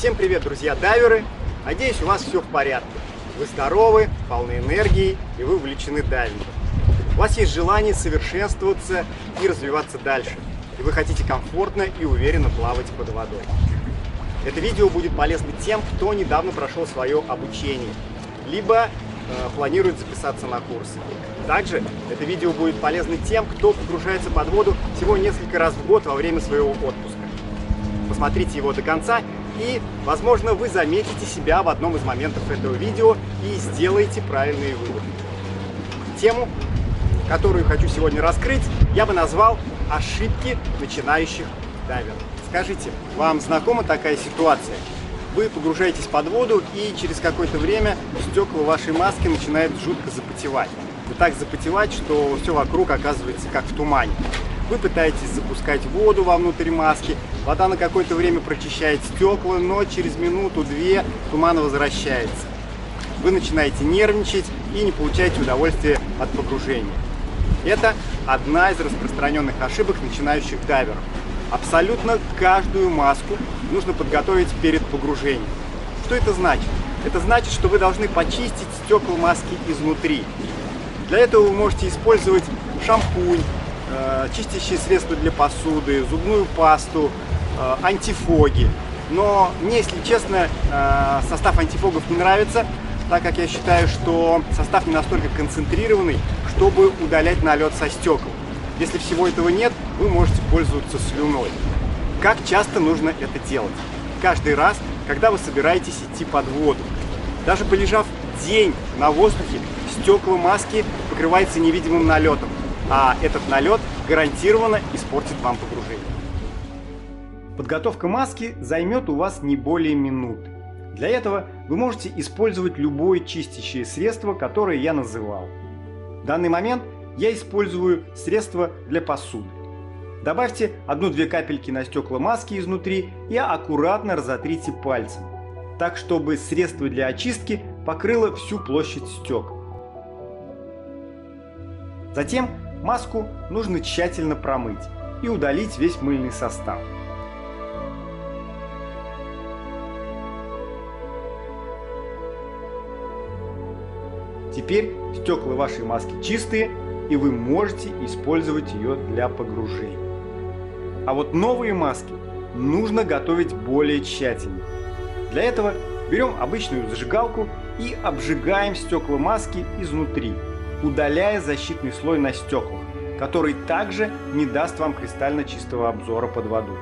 Всем привет, друзья-дайверы! Надеюсь, у вас все в порядке. Вы здоровы, полны энергии и вы увлечены дайвингом. У вас есть желание совершенствоваться и развиваться дальше. И вы хотите комфортно и уверенно плавать под водой. Это видео будет полезно тем, кто недавно прошел свое обучение, либо планирует записаться на курсы. Также это видео будет полезно тем, кто погружается под воду всего несколько раз в год во время своего отпуска. Посмотрите его до конца, и, возможно, вы заметите себя в одном из моментов этого видео и сделаете правильные выводы. Тему, которую хочу сегодня раскрыть, я бы назвал «Ошибки начинающих дайверов». Скажите, вам знакома такая ситуация? Вы погружаетесь под воду, и через какое-то время стекла вашей маски начинают жутко запотевать. И так запотевать, что все вокруг оказывается как в тумане. Вы пытаетесь запускать воду вовнутрь маски, вода на какое-то время прочищает стекла, но через минуту-две туман возвращается. Вы начинаете нервничать и не получаете удовольствия от погружения. Это одна из распространенных ошибок начинающих дайверов. Абсолютно каждую маску нужно подготовить перед погружением. Что это значит? Это значит, что вы должны почистить стекла маски изнутри. Для этого вы можете использовать шампунь, чистящие средства для посуды, зубную пасту, антифоги. Но мне, если честно, состав антифогов не нравится, так как я считаю, что состав не настолько концентрированный, чтобы удалять налет со стекол. Если всего этого нет, вы можете пользоваться слюной. Как часто нужно это делать? Каждый раз, когда вы собираетесь идти под воду. Даже полежав день на воздухе, стекла маски покрываются невидимым налетом, а этот налет гарантированно испортит вам погружение. Подготовка маски займет у вас не более минуты. Для этого вы можете использовать любое чистящее средство, которое я называл. В данный момент я использую средство для посуды. Добавьте 1-2 капельки на стекла маски изнутри и аккуратно разотрите пальцем, так чтобы средство для очистки покрыло всю площадь стекол. Затем маску нужно тщательно промыть и удалить весь мыльный состав. Теперь стекла вашей маски чистые, и вы можете использовать ее для погружения. А вот новые маски нужно готовить более тщательно. Для этого берем обычную зажигалку и обжигаем стекла маски изнутри, удаляя защитный слой на стеклах, который также не даст вам кристально чистого обзора под водой.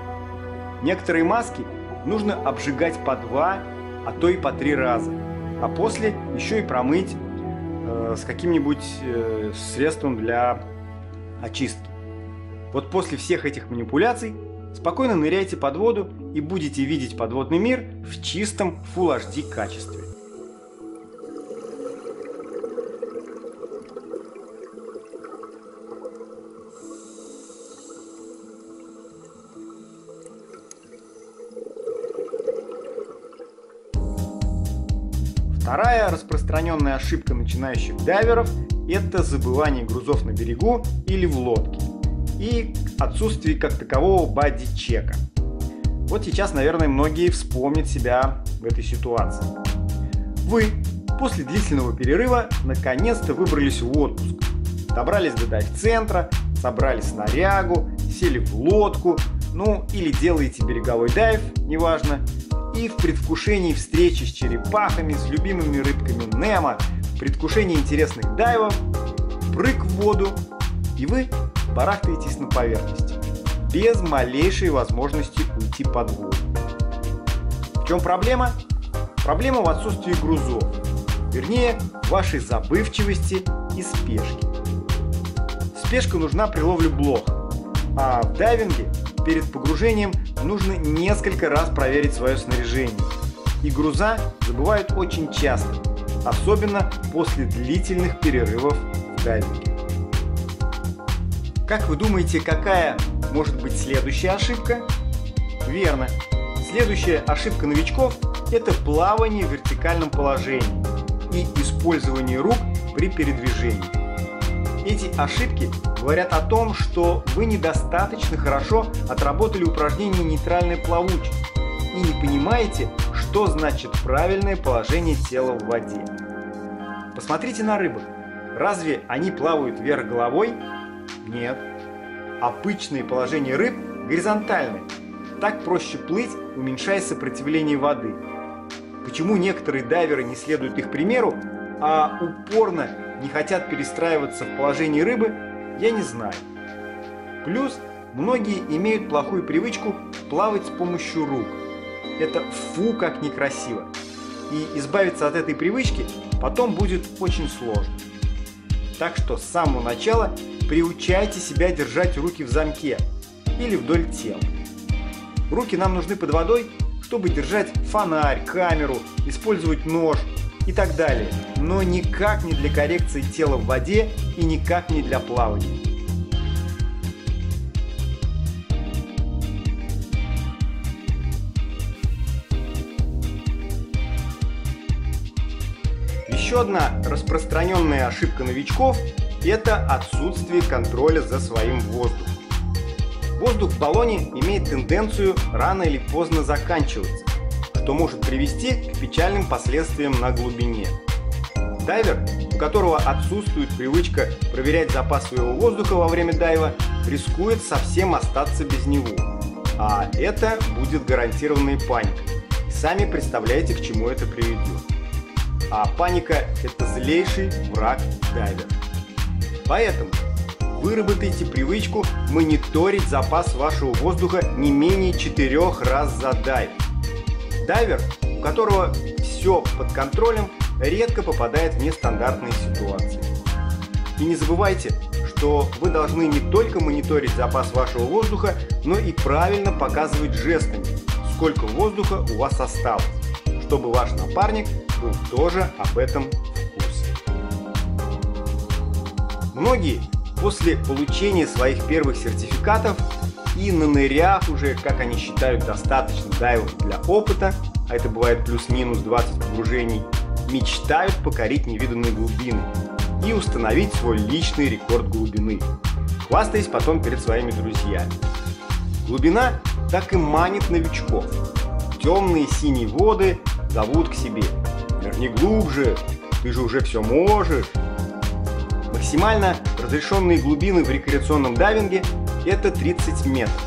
Некоторые маски нужно обжигать по 2, а то и по 3 раза, а после еще и промыть с каким-нибудь средством для очистки. Вот после всех этих манипуляций спокойно ныряйте под воду и будете видеть подводный мир в чистом Full HD качестве. Вторая распространенная ошибка начинающих дайверов – это забывание грузов на берегу или в лодке и отсутствие как такового бадди-чека. Вот сейчас, наверное, многие вспомнят себя в этой ситуации. Вы после длительного перерыва наконец-то выбрались в отпуск, добрались до дайв-центра, собрали снарягу, сели в лодку, ну или делаете береговой дайв, неважно, и в предвкушении встречи с черепахами, с любимыми рыбками Немо, в предвкушении интересных дайвов, прыг в воду, и вы барахтаетесь на поверхности, без малейшей возможности уйти под воду. В чем проблема? Проблема в отсутствии грузов, вернее, в вашей забывчивости и спешке. Спешка нужна при ловле блох, а в дайвинге перед погружением нужно несколько раз проверить свое снаряжение. И груза забывают очень часто, особенно после длительных перерывов в дайвинге. Как вы думаете, какая может быть следующая ошибка? Верно. Следующая ошибка новичков – это плавание в вертикальном положении и использование рук при передвижении. Эти ошибки говорят о том, что вы недостаточно хорошо отработали упражнение нейтральная плавучесть и не понимаете, что значит правильное положение тела в воде. Посмотрите на рыбок. Разве они плавают вверх головой? Нет. Обычное положение рыб горизонтальное. Так проще плыть, уменьшая сопротивление воды. Почему некоторые дайверы не следуют их примеру, а упорно не хотят перестраиваться в положении рыбы, я не знаю. Плюс многие имеют плохую привычку плавать с помощью рук. Это фу как некрасиво. И избавиться от этой привычки потом будет очень сложно. Так что с самого начала приучайте себя держать руки в замке или вдоль тела. Руки нам нужны под водой, чтобы держать фонарь, камеру, использовать нож и так далее, но никак не для коррекции тела в воде и никак не для плавания. Еще одна распространенная ошибка новичков – это отсутствие контроля за своим воздухом. Воздух в баллоне имеет тенденцию рано или поздно заканчиваться, что может привести к печальным последствиям на глубине. Дайвер, у которого отсутствует привычка проверять запас своего воздуха во время дайва, рискует совсем остаться без него. А это будет гарантированной паникой. Сами представляете, к чему это приведет. А паника – это злейший враг дайвера. Поэтому выработайте привычку мониторить запас вашего воздуха не менее 4 раз за дайв. Дайвер, у которого все под контролем, редко попадает в нестандартные ситуации. И не забывайте, что вы должны не только мониторить запас вашего воздуха, но и правильно показывать жестами, сколько воздуха у вас осталось, чтобы ваш напарник был тоже об этом в курсе. Многие после получения своих первых сертификатов и наныряв уже, как они считают, достаточно дайвов для опыта, а это бывает плюс-минус 20 погружений, мечтают покорить невиданные глубины и установить свой личный рекорд глубины, хвастаясь потом перед своими друзьями. Глубина так и манит новичков. Темные синие воды зовут к себе. Нырни глубже, ты же уже все можешь. Максимально разрешенные глубины в рекреационном дайвинге – это 30 метров,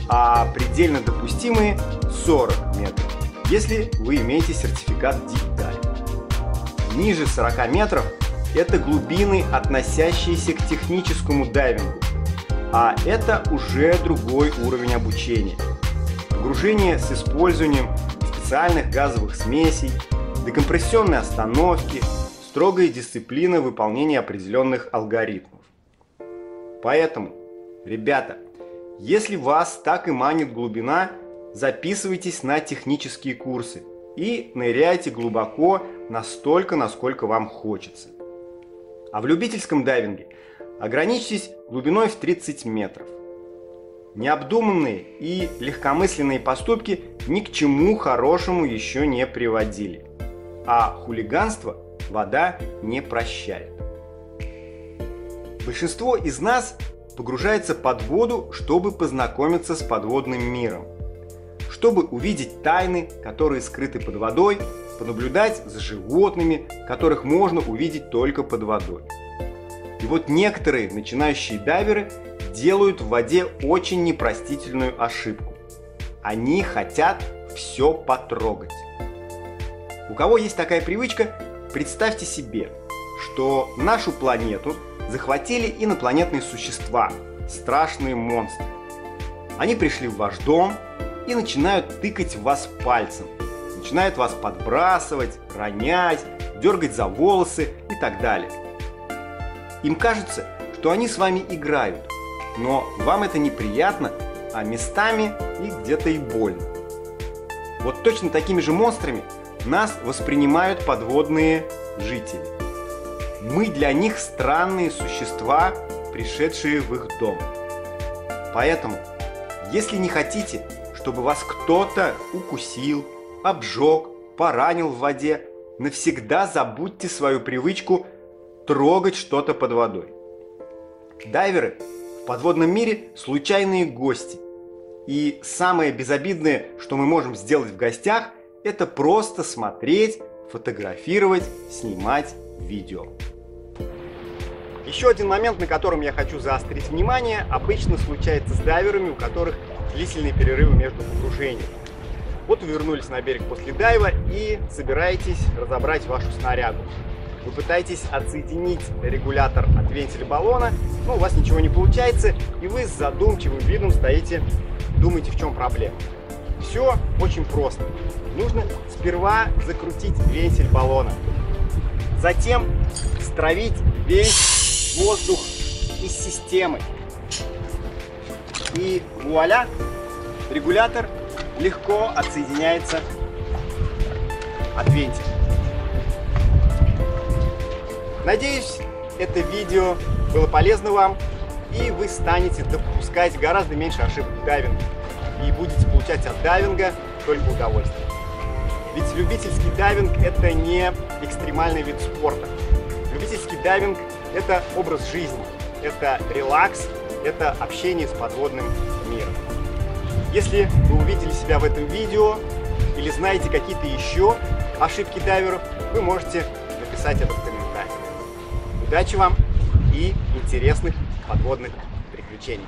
а предельно допустимые – 40 метров, если вы имеете сертификат Deep Dive. Ниже 40 метров – это глубины, относящиеся к техническому дайвингу, а это уже другой уровень обучения. Погружение с использованием специальных газовых смесей, декомпрессионные остановки, строгая дисциплина выполнения определенных алгоритмов. Поэтому, ребята, если вас так и манит глубина, записывайтесь на технические курсы и ныряйте глубоко настолько, насколько вам хочется. А в любительском дайвинге ограничьтесь глубиной в 30 метров. Необдуманные и легкомысленные поступки ни к чему хорошему еще не приводили. А хулиганство вода не прощает. Большинство из нас погружается под воду, чтобы познакомиться с подводным миром, чтобы увидеть тайны, которые скрыты под водой, понаблюдать за животными, которых можно увидеть только под водой. И вот некоторые начинающие дайверы делают в воде очень непростительную ошибку. Они хотят все потрогать. У кого есть такая привычка, представьте себе, что нашу планету захватили инопланетные существа, страшные монстры. Они пришли в ваш дом и начинают тыкать в вас пальцем, начинают вас подбрасывать, ронять, дергать за волосы и так далее. Им кажется, что они с вами играют, но вам это неприятно, а местами и где-то и больно. Вот точно такими же монстрами нас воспринимают подводные жители. Мы для них странные существа, пришедшие в их дом. Поэтому, если не хотите, чтобы вас кто-то укусил, обжег, поранил в воде, навсегда забудьте свою привычку трогать что-то под водой. Дайверы в подводном мире случайные гости. И самое безобидное, что мы можем сделать в гостях, это просто смотреть, фотографировать, снимать видео. Еще один момент, на котором я хочу заострить внимание, обычно случается с дайверами, у которых длительные перерывы между погружениями. Вот вы вернулись на берег после дайва и собираетесь разобрать вашу снарягу. Вы пытаетесь отсоединить регулятор от вентиля баллона, но у вас ничего не получается, и вы с задумчивым видом стоите, думаете, в чем проблема. Все очень просто. Нужно сперва закрутить вентиль баллона, затем стравить весь воздух из системы. И вуаля, регулятор легко отсоединяется от вентиля. Надеюсь, это видео было полезно вам, и вы станете допускать гораздо меньше ошибок в дайвинге и будете получать от дайвинга только удовольствие. Ведь любительский дайвинг – это не экстремальный вид спорта. Любительский дайвинг – это образ жизни, это релакс, это общение с подводным миром. Если вы увидели себя в этом видео или знаете какие-то еще ошибки дайверов, вы можете написать это в комментариях. Удачи вам и интересных подводных приключений!